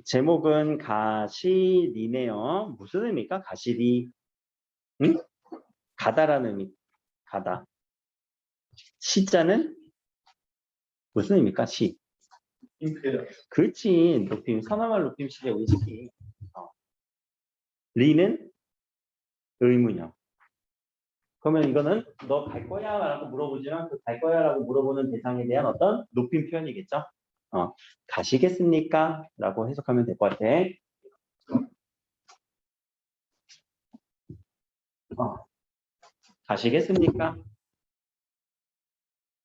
제목은 가시리네요. 무슨 의미입니까? 가시리. 응? 가다라는 의미. 가다. 시자는 무슨 의미입니까? 시. 그렇지. 높임. 선어말 높임 시제 의식이. 리는 의문형. 그러면 이거는 너 갈 거야? 라고 물어보지만 그 갈 거야? 라고 물어보는 대상에 대한 어떤 높임 표현이겠죠? 가시겠습니까? 라고 해석하면 될 것 같아. 가시겠습니까?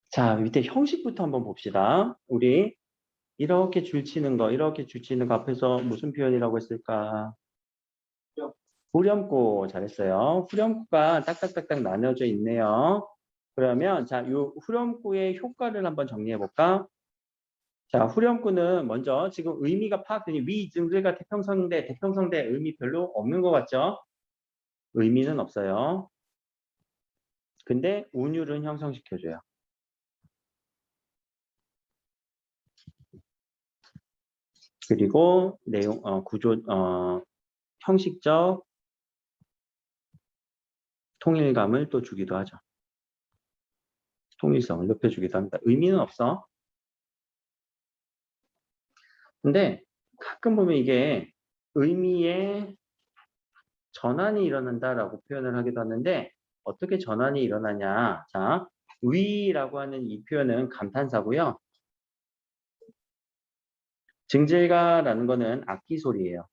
자, 밑에 형식부터 한번 봅시다. 우리 이렇게 줄치는 거, 이렇게 줄치는 거 앞에서 무슨 표현이라고 했을까? 후렴구 잘했어요. 후렴구가 딱딱딱딱 나눠져 있네요. 그러면 자, 이 후렴구의 효과를 한번 정리해 볼까? 자, 후렴구는 먼저 지금 의미가 파악되니 위, 증들과 태평성대, 태평성대 의미 별로 없는 것 같죠? 의미는 없어요. 근데 운율은 형성시켜줘요. 그리고 내용, 구조, 형식적 통일감을 또 주기도 하죠. 통일성을 높여주기도 합니다. 의미는 없어. 근데 가끔 보면 이게 의미의 전환이 일어난다라고 표현을 하기도 하는데 어떻게 전환이 일어나냐. 자, 위라고 하는 이 표현은 감탄사고요. 증질가라는 거는 악기 소리예요.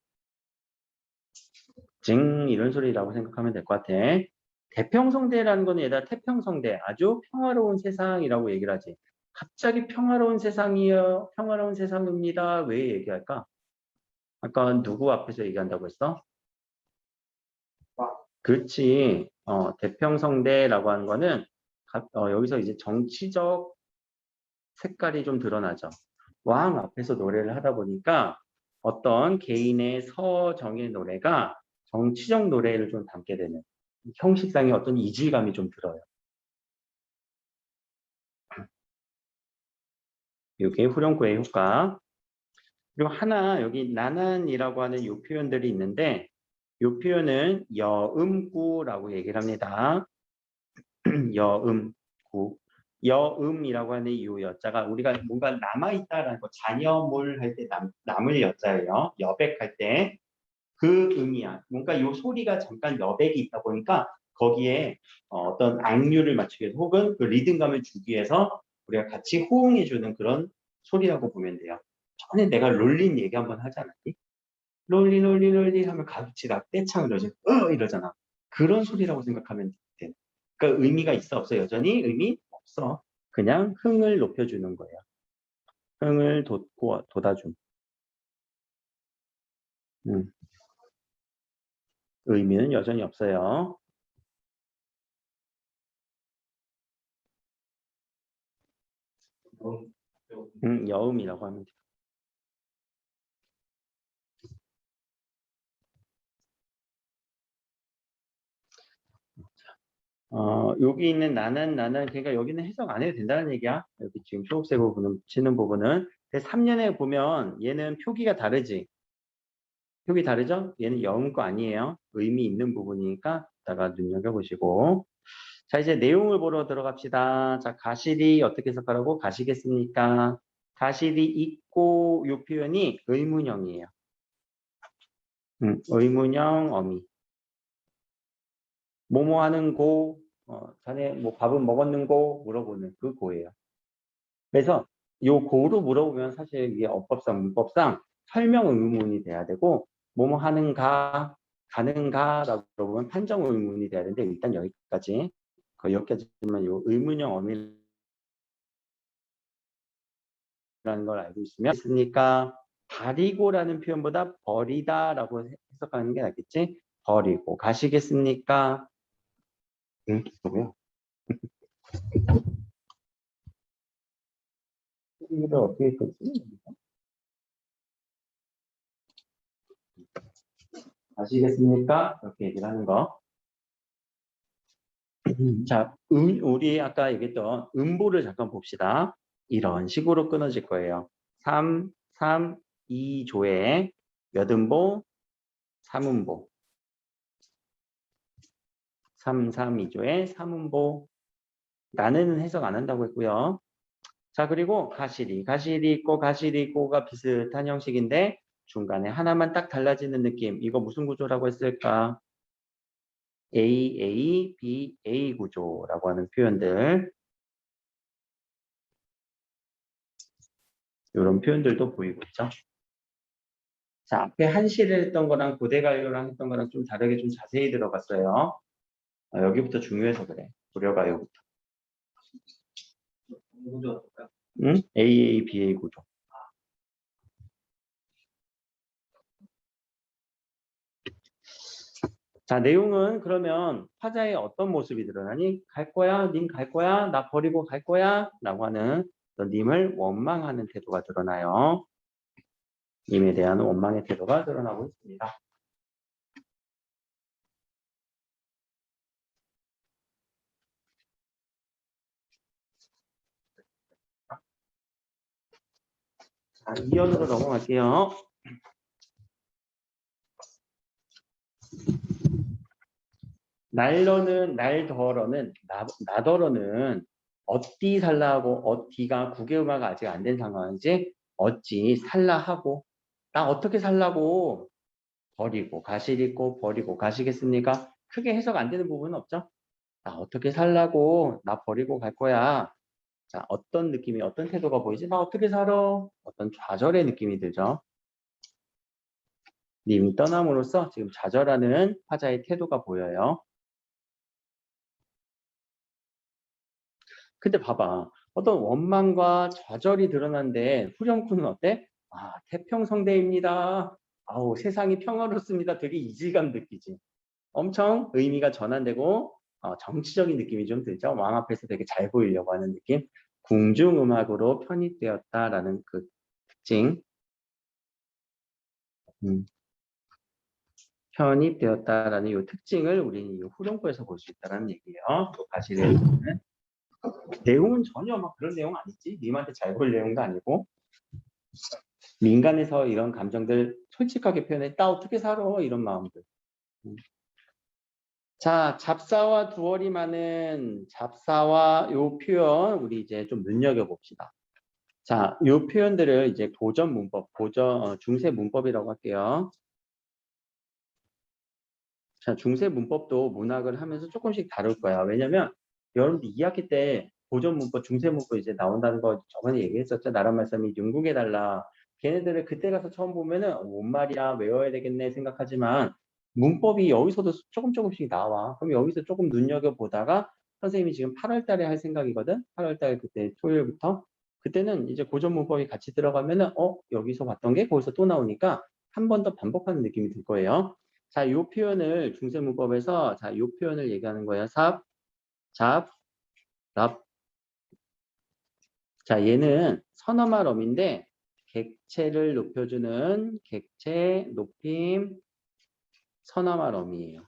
증 이런 소리라고 생각하면 될 것 같아. 대평성대라는 거는 얘들아 태평성대 아주 평화로운 세상이라고 얘기를 하지. 갑자기 평화로운 세상이요. 평화로운 세상입니다. 왜 얘기할까? 아까 누구 앞에서 얘기한다고 했어? 그렇지. 대평성대라고 하는 거는 여기서 이제 정치적 색깔이 좀 드러나죠. 왕 앞에서 노래를 하다 보니까 어떤 개인의 서정의 노래가 정치적 노래를 좀 담게 되는 형식상의 어떤 이질감이 좀 들어요. 이게 후렴구의 효과. 그리고 하나 여기 나난이라고 하는 이 표현들이 있는데 이 표현은 여음구라고 얘기를 합니다. 여음구. 여음이라고 하는 이 여자가 우리가 뭔가 남아있다라는 거 잔여물 할 때 남을 여자예요. 여백할 때 그 의미야. 뭔가 이 소리가 잠깐 여백이 있다 보니까 거기에 어떤 악뮤를 맞추기 위해서 혹은 그 리듬감을 주기 위해서 우리가 같이 호응해주는 그런 소리라고 보면 돼요. 전에 내가 롤린 얘기 한번 하지 않았니? 롤리 롤리 롤리 하면 같이 나 떼창을 이러지 이러잖아. 그런 소리라고 생각하면 돼. 그러니까 의미가 있어 없어 여전히 의미 없어. 그냥 흥을 높여주는 거예요. 흥을 돋고 돋아줌. 의미는 여전히 없어요. 여음이라고 하면 돼요. 여기 있는 나는, 그러니까 여기는 해석 안 해도 된다는 얘기야. 여기 지금 초록색으로 붙이는 부분은. 3년에 보면 얘는 표기가 다르지. 표기 다르죠? 얘는 영음 거 아니에요. 의미 있는 부분이니까 이따가 눈여겨보시고. 자, 이제 내용을 보러 들어갑시다. 자, 가실이 어떻게 해석하라고? 가시겠습니까? 가실이 있고 이 표현이 의문형이에요. 의문형 어미. 뭐뭐 하는 고, 자네 뭐 밥은 먹었는고 물어보는 그 고예요. 그래서 요 고로 물어보면 사실 이게 어법상 문법상 설명 의문이 돼야 되고 뭐뭐 하는가 가는가라고 물어보면 판정 의문이 돼야 되는데 일단 여기까지 여기까지만 요 의문형 어미라는 걸 알고 있으니까 버리고라는 표현보다 버리다라고 해석하는 게 낫겠지. 버리고 가시겠습니까? 뭐고요? 이걸 어떻게 했지? 아시겠습니까? 이렇게 얘기를 하는 거. 자, 우리 아까 얘기했던 음보를 잠깐 봅시다. 이런 식으로 끊어질 거예요. 3, 3, 2조의 몇 음보? 3음보. 3, 3, 2조의 3음보. 나는 해석 안 한다고 했고요. 자, 그리고 가시리. 가시리 있고 가시리 있고가 비슷한 형식인데 중간에 하나만 딱 달라지는 느낌. 이거 무슨 구조라고 했을까? A, A, B, A 구조라고 하는 표현들. 이런 표현들도 보이고 있죠. 자, 앞에 한시를 했던 거랑 고대가요랑 했던 거랑 좀 다르게 좀 자세히 들어갔어요. 여기부터 중요해서 그래. 고려가요부터. 응? AA, BA 구조. 자, 내용은 그러면 화자의 어떤 모습이 드러나니? 갈 거야? 님 갈 거야? 나 버리고 갈 거야? 라고 하는 님을 원망하는 태도가 드러나요. 님에 대한 원망의 태도가 드러나고 있습니다. 자, 2연으로 넘어갈게요. 날러는 날더러는 나더러는 어디 살라하고 어디가 국외음화가 아직 안 된 상황인지 어찌 살라하고 나 어떻게 살라고 버리고 가시겠고 버리고 가시겠습니까? 크게 해석 안 되는 부분은 없죠. 나 어떻게 살라고 나 버리고 갈 거야. 자, 어떤 느낌이 어떤 태도가 보이지? 나 어떻게 살아? 어떤 좌절의 느낌이 들죠. 님 떠남으로써 지금 좌절하는 화자의 태도가 보여요. 근데 봐봐. 어떤 원망과 좌절이 드러난데 후렴구는 어때? 아, 태평성대입니다. 아우, 세상이 평화롭습니다. 되게 이질감 느끼지. 엄청 의미가 전환되고 정치적인 느낌이 좀 들죠. 왕 앞에서 되게 잘 보이려고 하는 느낌. 궁중음악으로 편입되었다라는 그 특징. 편입되었다라는 이 특징을 우리는 이 후렴구에서 볼 수 있다는 얘기예요. 또 가시는 내용은 전혀 막 그런 내용 아니지. 님한테 잘 볼 내용도 아니고. 민간에서 이런 감정들 솔직하게 표현해. 나 어떻게 살아? 이런 마음들. 자, 잡사와 두어리 많은 잡사와 요 표현 우리 이제 좀 눈여겨봅시다. 자, 요 표현들을 이제 고전 문법, 중세 문법이라고 할게요. 자, 중세 문법도 문학을 하면서 조금씩 다룰 거야. 왜냐면 여러분들 2학기 때 고전 문법, 중세 문법 이제 나온다는 거 저번에 얘기했었죠. 나란 말씀이 윤국해달라. 걔네들을 그때 가서 처음 보면은 뭔 말이야 외워야 되겠네 생각하지만 문법이 여기서도 조금씩 나와. 그럼 여기서 조금 눈여겨보다가 선생님이 지금 8월 달에 할 생각이거든. 8월 달 그때 토요일부터. 그때는 이제 고전 문법이 같이 들어가면은 여기서 봤던 게 거기서 또 나오니까 한 번 더 반복하는 느낌이 들 거예요. 자, 요 표현을 중세문법에서 자, 요 표현을 얘기하는 거예요. 삽, 잡, 랍. 자, 얘는 선어말 어민데 객체를 높여주는 객체, 높임, 선어말 어미예요.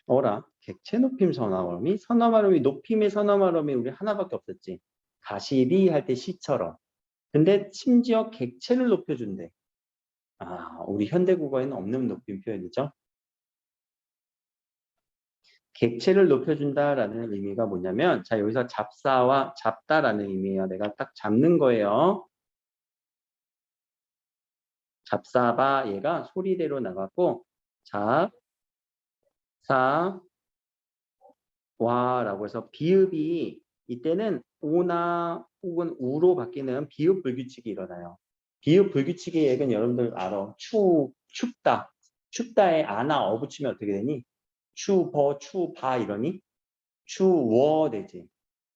어라? 객체 높임 선어말 어미? 선어말 어미, 높임의 선어말 어미 우리 하나밖에 없었지. 가시리 할 때 시처럼. 근데 심지어 객체를 높여준대. 아, 우리 현대국어에는 없는 높임 표현이죠. 객체를 높여준다라는 의미가 뭐냐면 자 여기서 잡사와 잡다라는 의미예요. 내가 딱 잡는 거예요. 잡사바 얘가 소리대로 나갔고 잡사 와라고 해서 비읍이 이때는 오나 혹은 우로 바뀌는 비읍 불규칙이 일어나요. 비읍 불규칙의 얘기는 여러분들 알아. 춥다. 춥다에 아나 어 붙이면 어떻게 되니? 추바 이러니? 추워 되지.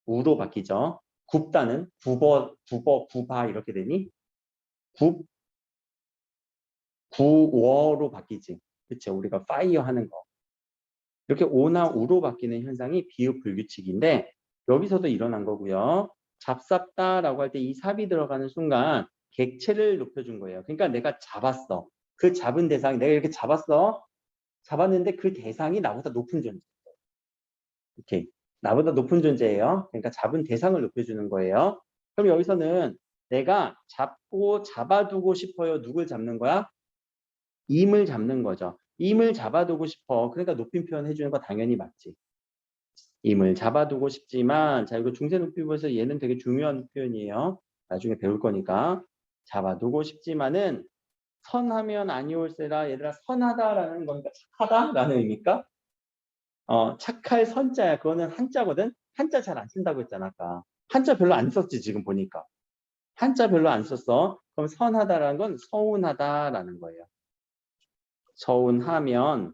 우로 바뀌죠. 굽다는 구바 이렇게 되니? 구워로 바뀌지. 그쵸? 우리가 파이어 하는 거. 이렇게 오나 우로 바뀌는 현상이 비읍 불규칙인데 여기서도 일어난 거고요. 잡삽다라고 할 때 이 삽이 들어가는 순간 객체를 높여준 거예요. 그러니까 내가 잡았어. 그 잡은 대상이 내가 이렇게 잡았어. 잡았는데 그 대상이 나보다 높은 존재. 이렇게 나보다 높은 존재예요. 그러니까 잡은 대상을 높여주는 거예요. 그럼 여기서는 내가 잡고 잡아두고 싶어요. 누굴 잡는 거야? 임을 잡는 거죠. 임을 잡아두고 싶어. 그러니까 높임 표현 해주는 거 당연히 맞지. 임을 잡아두고 싶지만, 자, 이거 중세 높임표에서 얘는 되게 중요한 표현이에요. 나중에 배울 거니까. 잡아두고 싶지만은 선하면 아니올세라. 얘들아, 선하다라는 거니까 착하다라는 의미일까? 착할 선자야. 그거는 한자거든. 한자 잘 안 쓴다고 했잖아, 아까. 한자 별로 안 썼지, 지금 보니까. 한자 별로 안 썼어. 그럼 선하다라는 건 서운하다라는 거예요. 서운하면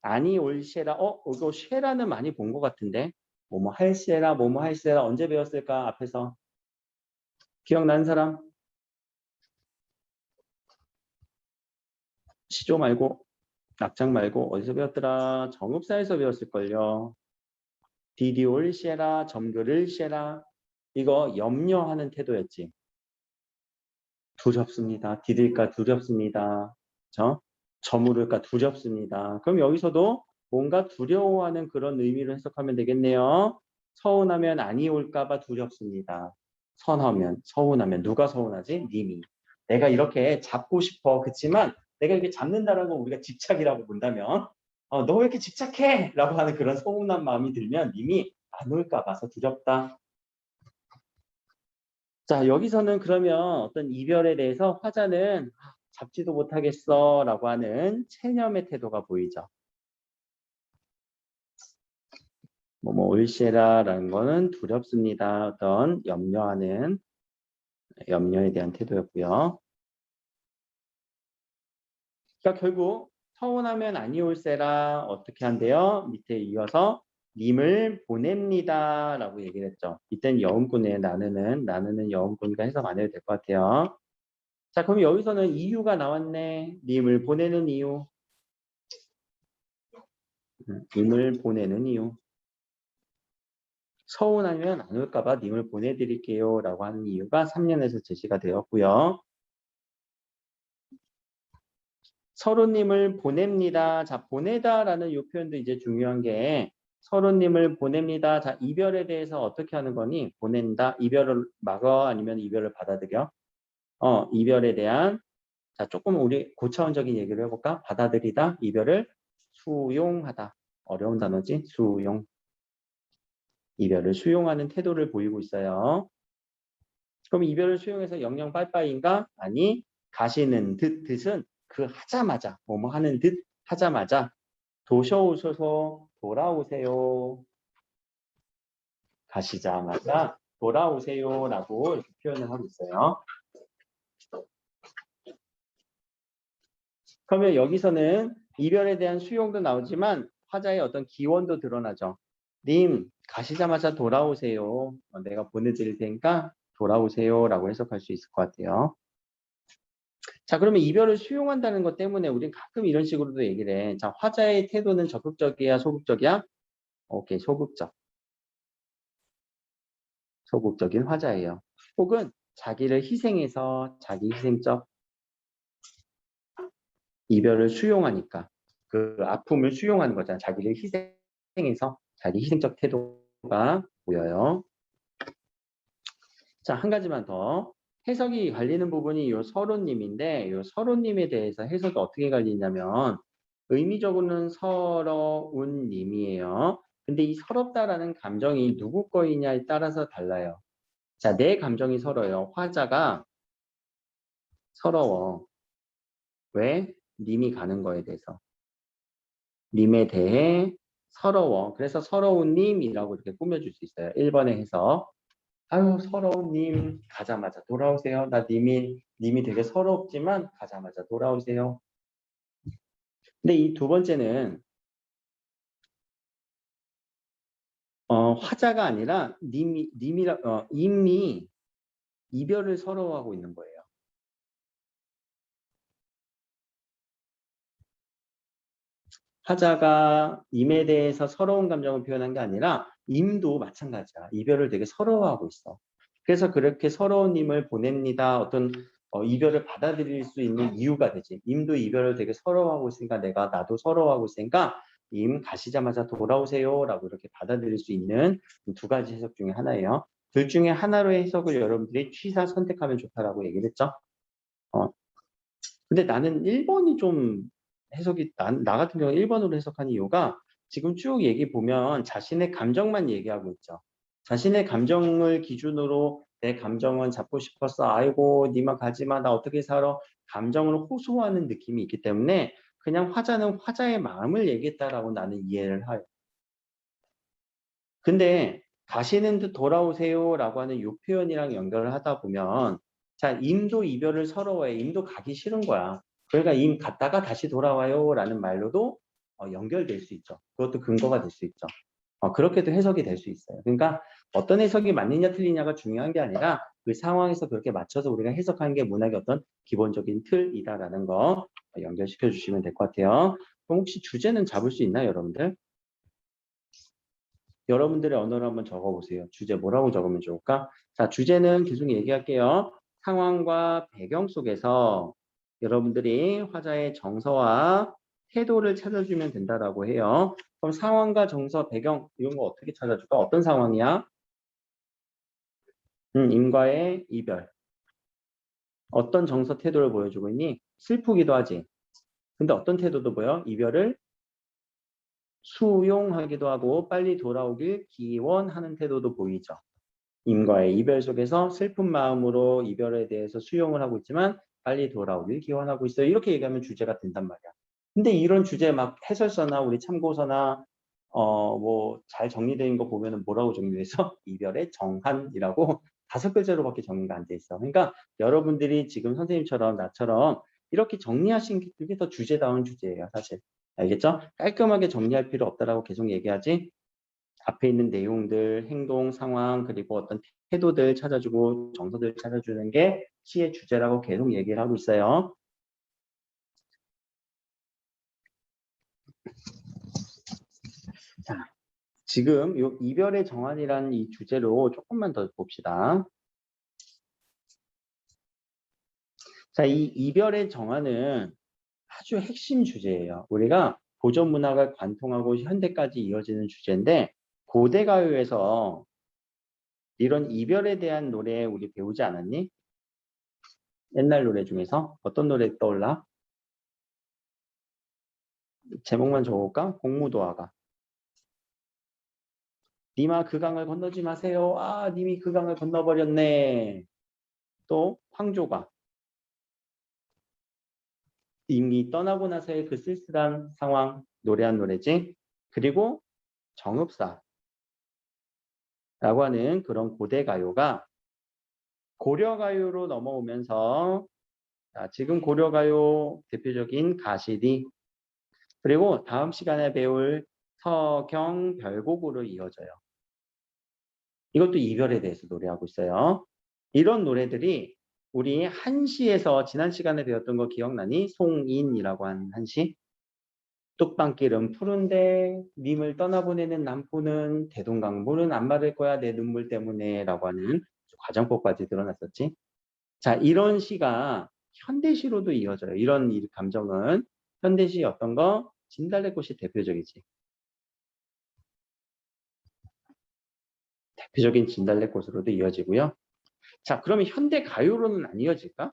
아니 올세라. 이거 쉐라는 많이 본 것 같은데. 뭐뭐 할세라, 뭐뭐 할세라 언제 배웠을까? 앞에서 기억나는 사람? 시조 말고 낙장 말고 어디서 배웠더라? 정읍사에서 배웠을걸요. 디디올 쉐라, 점그를 쉐라. 이거 염려하는 태도였지. 두렵습니다. 디딜까 두렵습니다. 저물을까 두렵습니다. 그럼 여기서도 뭔가 두려워하는 그런 의미로 해석하면 되겠네요. 서운하면 아니 올까봐 두렵습니다. 선하면, 서운하면 누가 서운하지? 님이. 내가 이렇게 잡고 싶어. 그렇지만 내가 이렇게 잡는다는 건 우리가 집착이라고 본다면 너 왜 이렇게 집착해? 라고 하는 그런 서운한 마음이 들면 님이 안 올까 봐서 두렵다. 자, 여기서는 그러면 어떤 이별에 대해서 화자는 잡지도 못하겠어 라고 하는 체념의 태도가 보이죠. 뭐뭐 올시라라는 거는 두렵습니다. 어떤 염려에 대한 태도였고요. 그러니까 결국 서운하면 아니올세라 어떻게 한대요? 밑에 이어서 님을 보냅니다 라고 얘기를 했죠. 이땐 여음꾼이에요. 나는은 여음꾼이니까 해석 안 해도 될 것 같아요. 자, 그럼 여기서는 이유가 나왔네. 님을 보내는 이유. 님을 보내는 이유. 서운하면 안 올까봐 님을 보내드릴게요 라고 하는 이유가 3년에서 제시가 되었고요. 서로님을 보냅니다. 자, 보내다라는 이 표현도 이제 중요한 게 서로님을 보냅니다. 자, 이별에 대해서 어떻게 하는 거니? 보낸다. 이별을 막어 아니면 이별을 받아들여? 이별에 대한 자, 조금 우리 고차원적인 얘기를 해볼까? 받아들이다, 이별을 수용하다. 어려운 단어지? 수용. 이별을 수용하는 태도를 보이고 있어요. 그럼 이별을 수용해서 영영 빠이빠이인가? 아니, 가시는 뜻은 그 하자마자, 뭐뭐 하는 듯 하자마자 도셔오셔서 돌아오세요. 가시자마자 돌아오세요 라고 이렇게 표현을 하고 있어요. 그러면 여기서는 이별에 대한 수용도 나오지만 화자의 어떤 기원도 드러나죠. 님, 가시자마자 돌아오세요. 내가 보내드릴 테니까 돌아오세요 라고 해석할 수 있을 것 같아요. 자, 그러면 이별을 수용한다는 것 때문에 우리는 가끔 이런 식으로도 얘기를 해. 자, 화자의 태도는 적극적이야, 소극적이야? 오케이, 소극적. 소극적인 화자예요. 혹은 자기를 희생해서 자기 희생적 이별을 수용하니까 그 아픔을 수용하는 거잖아. 자기를 희생해서 자기 희생적 태도가 보여요. 자, 한 가지만 더. 해석이 갈리는 부분이 요 서로님인데 요 서로님에 대해서 해석이 어떻게 갈리냐면 의미적으로는 서러운 님이에요. 근데 이 서럽다라는 감정이 누구 거이냐에 따라서 달라요. 자, 내 감정이 서러요. 화자가 서러워. 왜? 님이 가는 거에 대해서. 님에 대해 서러워. 그래서 서러운 님이라고 이렇게 꾸며줄 수 있어요. 1번에 해서 아유 서러운 님 가자마자 돌아오세요. 나 님이 되게 서럽지만 가자마자 돌아오세요. 근데 이 두 번째는 화자가 아니라 이미 이별을 서러워하고 있는 거예요. 화자가 임에 대해서 서러운 감정을 표현한 게 아니라 임도 마찬가지야. 이별을 되게 서러워하고 있어. 그래서 그렇게 서러운 임을 보냅니다. 어떤 이별을 받아들일 수 있는 이유가 되지. 임도 이별을 되게 서러워하고 있으니까 나도 서러워하고 있으니까 임 가시자마자 돌아오세요 라고 이렇게 받아들일 수 있는 두 가지 해석 중에 하나예요. 둘 중에 하나로 해석을 여러분들이 취사 선택하면 좋다라고 얘기를 했죠. 근데 나는 1번이 좀 해석이, 나 같은 경우 1번으로 해석한 이유가 지금 쭉 얘기 보면 자신의 감정만 얘기하고 있죠. 자신의 감정을 기준으로 내 감정은 잡고 싶었어. 아이고, 니만 가지마. 나 어떻게 살아. 감정을 호소하는 느낌이 있기 때문에 그냥 화자는 화자의 마음을 얘기했다라고 나는 이해를 해요. 근데 가시는 듯 돌아오세요라고 하는 이 표현이랑 연결을 하다 보면 자, 임도 이별을 서러워해. 임도 가기 싫은 거야. 그러니까 임 갔다가 다시 돌아와요라는 말로도 연결될 수 있죠. 그것도 근거가 될 수 있죠. 그렇게도 해석이 될 수 있어요. 그러니까 어떤 해석이 맞느냐 틀리냐가 중요한 게 아니라 그 상황에서 그렇게 맞춰서 우리가 해석하는 게 문학의 어떤 기본적인 틀이다라는 거 연결시켜 주시면 될 것 같아요. 그럼 혹시 주제는 잡을 수 있나요, 여러분들? 여러분들의 언어로 한번 적어보세요. 주제 뭐라고 적으면 좋을까? 자, 주제는 계속 얘기할게요. 상황과 배경 속에서 여러분들이 화자의 정서와 태도를 찾아주면 된다라고 해요. 그럼 상황과 정서, 배경 이런 거 어떻게 찾아줄까? 어떤 상황이야? 임과의 이별. 어떤 정서 태도를 보여주고 있니? 슬프기도 하지. 근데 어떤 태도도 보여? 이별을 수용하기도 하고 빨리 돌아오길 기원하는 태도도 보이죠. 임과의 이별 속에서 슬픈 마음으로 이별에 대해서 수용을 하고 있지만 빨리 돌아오길 기원하고 있어요. 이렇게 얘기하면 주제가 된단 말이야. 근데 이런 주제 막 해설서나 우리 참고서나 뭐 잘 정리되어 있는 거 보면은 뭐라고 정리해서 이별의 정한이라고 5글자로밖에 정리가 안 돼 있어. 그러니까 여러분들이 지금 선생님처럼 나처럼 이렇게 정리하신 게 더 주제다운 주제예요, 사실. 알겠죠? 깔끔하게 정리할 필요 없다라고 계속 얘기하지. 앞에 있는 내용들, 행동, 상황, 그리고 어떤 태도들 찾아주고 정서들 찾아주는 게 시의 주제라고 계속 얘기를 하고 있어요. 자, 지금 이 이별의 정한이라는 이 주제로 조금만 더 봅시다. 자, 이 이별의 정한은 아주 핵심 주제예요. 우리가 고전 문학을 관통하고 현대까지 이어지는 주제인데 고대 가요에서 이런 이별에 대한 노래 우리 배우지 않았니? 옛날 노래 중에서 어떤 노래 떠올라? 제목만 적어볼까? 공무도화가. 니마 그 강을 건너지 마세요. 아, 님이 그 강을 건너버렸네. 또 황조가. 이미 떠나고 나서의 그 쓸쓸한 상황 노래한 노래지. 그리고 정읍사라고 하는 그런 고대 가요가 고려 가요로 넘어오면서 자, 지금 고려 가요 대표적인 가시리 그리고 다음 시간에 배울 서경 별곡으로 이어져요. 이것도 이별에 대해서 노래하고 있어요. 이런 노래들이 우리 한시에서 지난 시간에 배웠던 거 기억나니? 송인이라고 하는 한시. 뚝방길은 푸른데 님을 떠나보내는 남포는 대동강물은 안 마를 거야 내 눈물 때문에 라고 하는 과장법까지 드러났었지. 자, 이런 시가 현대시로도 이어져요. 이런 감정은 현대시 어떤 거? 진달래꽃이 대표적이지. 대표적인 진달래꽃으로도 이어지고요. 자, 그러면 현대 가요로는 안 이어질까?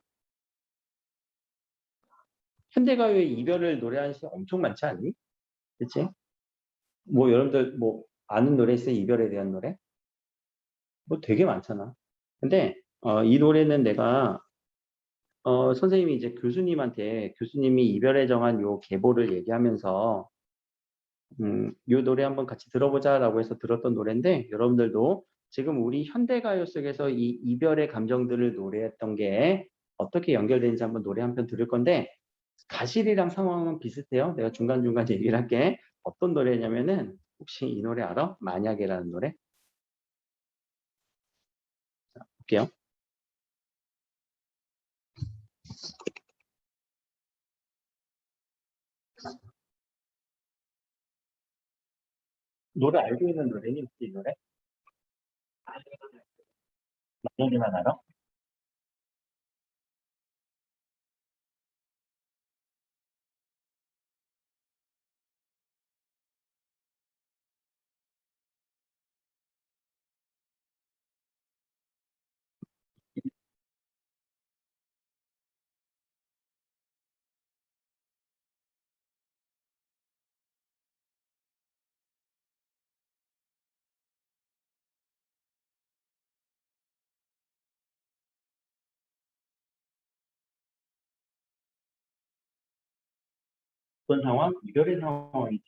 현대 가요의 이별을 노래하는 시 엄청 많지 않니? 그치? 뭐 여러분들 뭐 아는 노래 있어요? 이별에 대한 노래? 뭐 되게 많잖아. 근데 이 노래는 내가 선생님이 이제 교수님한테 교수님이 이별에 정한 요 계보를 얘기하면서 요 노래 한번 같이 들어보자라고 해서 들었던 노래인데 여러분들도 지금 우리 현대가요 속에서 이 이별의 감정들을 노래했던 게 어떻게 연결되는지 한번 노래 한 편 들을 건데 가실이랑 상황은 비슷해요. 내가 중간중간 얘기를 할게. 어떤 노래냐면은 혹시 이 노래 알아? 만약에라는 노래? 볼게요. 노래 알고 있는 노래니 혹시 이 노래? 만약에만 알아? 어떤 상황? 이별의 상황이지.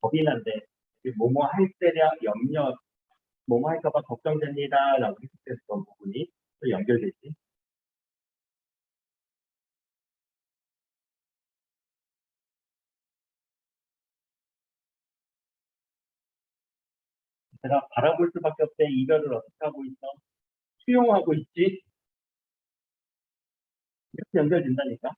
겁이 난데 뭐뭐 할 때랑 염려, 뭐뭐 할까봐 걱정됩니다라고 해석했던 부분이 또 연결되지. 내가 바라볼 수밖에 없대. 이별을 어떻게 하고 있어? 수용하고 있지? 이렇게 연결된다니까.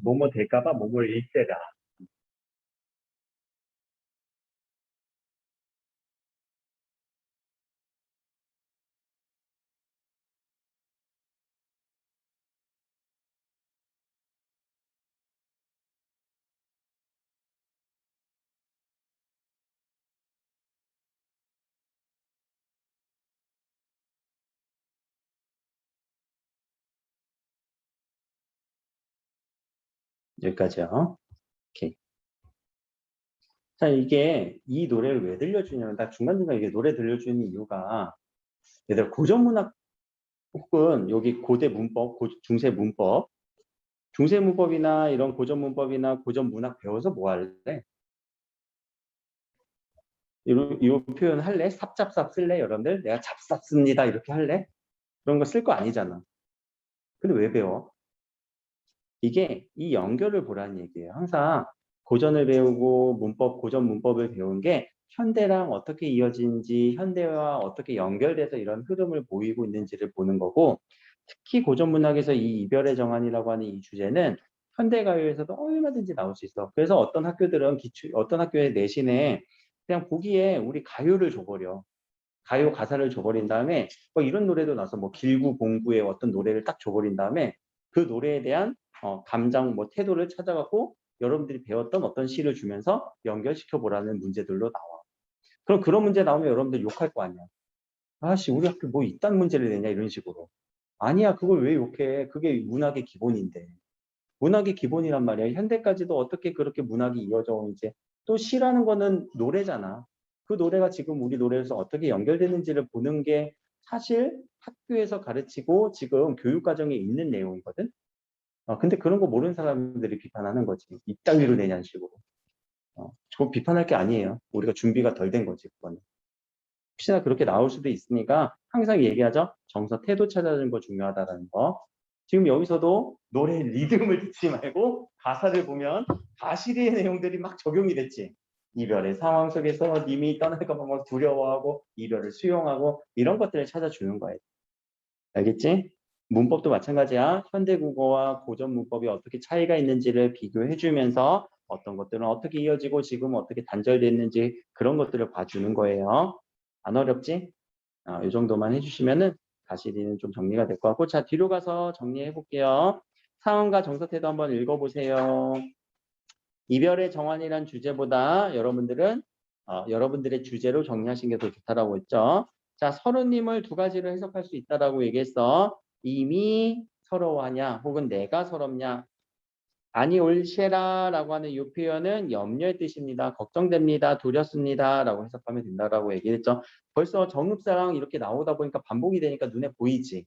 뭐뭐 될까봐 뭐뭐 일세라. 여기까지요. 오케이. 자, 이게 이 노래를 왜 들려주냐면, 나 중간중간 이게 노래 들려주는 이유가, 얘들 고전문학 혹은 여기 고대 문법, 중세 문법, 중세 문법이나 이런 고전 문법이나 고전 문학 배워서 뭐 할래? 이 표현 할래? 삽잡삽 쓸래? 여러분들? 내가 잡삽 씁니다. 이렇게 할래? 그런 거 쓸 거 아니잖아. 근데 왜 배워? 이게 이 연결을 보라는 얘기예요. 항상 고전을 배우고 문법, 고전 문법을 배운 게 현대랑 어떻게 이어지는지, 현대와 어떻게 연결돼서 이런 흐름을 보이고 있는지를 보는 거고, 특히 고전 문학에서 이 이별의 정한이라고 하는 이 주제는 현대 가요에서도 얼마든지 나올 수 있어. 그래서 어떤 학교들은 어떤 학교의 내신에 그냥 보기에 우리 가요를 줘버려. 가요 가사를 줘버린 다음에 뭐 이런 노래도 나서 뭐 길구 공구의 어떤 노래를 딱 줘버린 다음에 그 노래에 대한 감정 뭐 태도를 찾아갖고 여러분들이 배웠던 어떤 시를 주면서 연결시켜 보라는 문제들로 나와. 그럼 그런 문제 나오면 여러분들 욕할 거 아니야. 아씨 우리 학교 뭐 이딴 문제를 내냐 이런 식으로. 아니야 그걸 왜 욕해. 그게 문학의 기본인데. 문학의 기본이란 말이야. 현대까지도 어떻게 그렇게 문학이 이어져 오는지. 또 시라는 거는 노래잖아. 그 노래가 지금 우리 노래에서 어떻게 연결되는지를 보는 게 사실 학교에서 가르치고 지금 교육과정에 있는 내용이거든. 근데 그런 거 모르는 사람들이 비판하는 거지. 이따위로 내냐는 식으로. 그거 비판할 게 아니에요. 우리가 준비가 덜 된 거지, 그거는. 혹시나 그렇게 나올 수도 있으니까 항상 얘기하죠. 정서 태도 찾아주는 거 중요하다는 거. 지금 여기서도 노래 리듬을 듣지 말고 가사를 보면 가시리의 내용들이 막 적용이 됐지. 이별의 상황 속에서 님이 떠날까 봐 막 두려워하고 이별을 수용하고 이런 것들을 찾아주는 거예요. 알겠지? 문법도 마찬가지야. 현대 국어와 고전 문법이 어떻게 차이가 있는지를 비교해 주면서 어떤 것들은 어떻게 이어지고 지금 어떻게 단절됐는지 그런 것들을 봐주는 거예요. 안 어렵지? 이 정도만 해주시면은 가시리는 좀 정리가 될 것 같고, 자 뒤로 가서 정리해 볼게요. 상황과 정서 태도 한번 읽어보세요. 이별의 정환이란 주제보다 여러분들은 여러분들의 주제로 정리하신 게 더 좋다라고 했죠. 자 서로님을 두 가지로 해석할 수 있다라고 얘기했어. 이미 서러워하냐 혹은 내가 서럽냐. 아니 올시라라고 하는 이 표현은 염려의 뜻입니다. 걱정됩니다. 두렵습니다. 라고 해석하면 된다라고 얘기했죠. 벌써 정읍사랑 이렇게 나오다 보니까 반복이 되니까 눈에 보이지.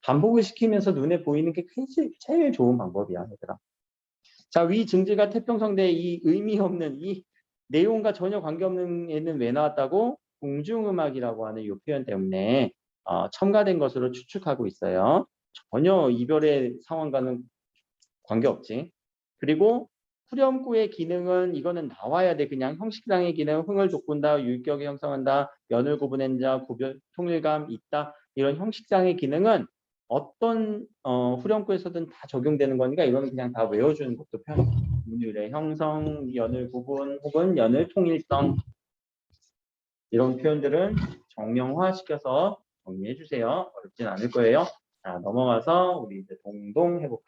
반복을 시키면서 눈에 보이는 게 제일 좋은 방법이야. 얘들아. 자, 위 증지가 태평성대 이 의미 없는 이 내용과 전혀 관계없는 애는 왜 나왔다고? 공중음악이라고 하는 이 표현 때문에 첨가된 것으로 추측하고 있어요. 전혀 이별의 상황과는 관계없지. 그리고 후렴구의 기능은 이거는 나와야 돼. 그냥 형식상의 기능, 흥을 돋군다, 유격을 형성한다, 연을 구분한다, 구별, 통일감 있다. 이런 형식상의 기능은 어떤 후렴구에서든 다 적용되는 거니까 이거는 그냥 다 외워주는 것도 편해. 문율의 형성, 연을 구분 혹은 연을 통일성 이런 표현들은 정명화시켜서 정리해 주세요. 어렵진 않을 거예요. 자, 넘어가서 우리 이제 동동 해볼게요.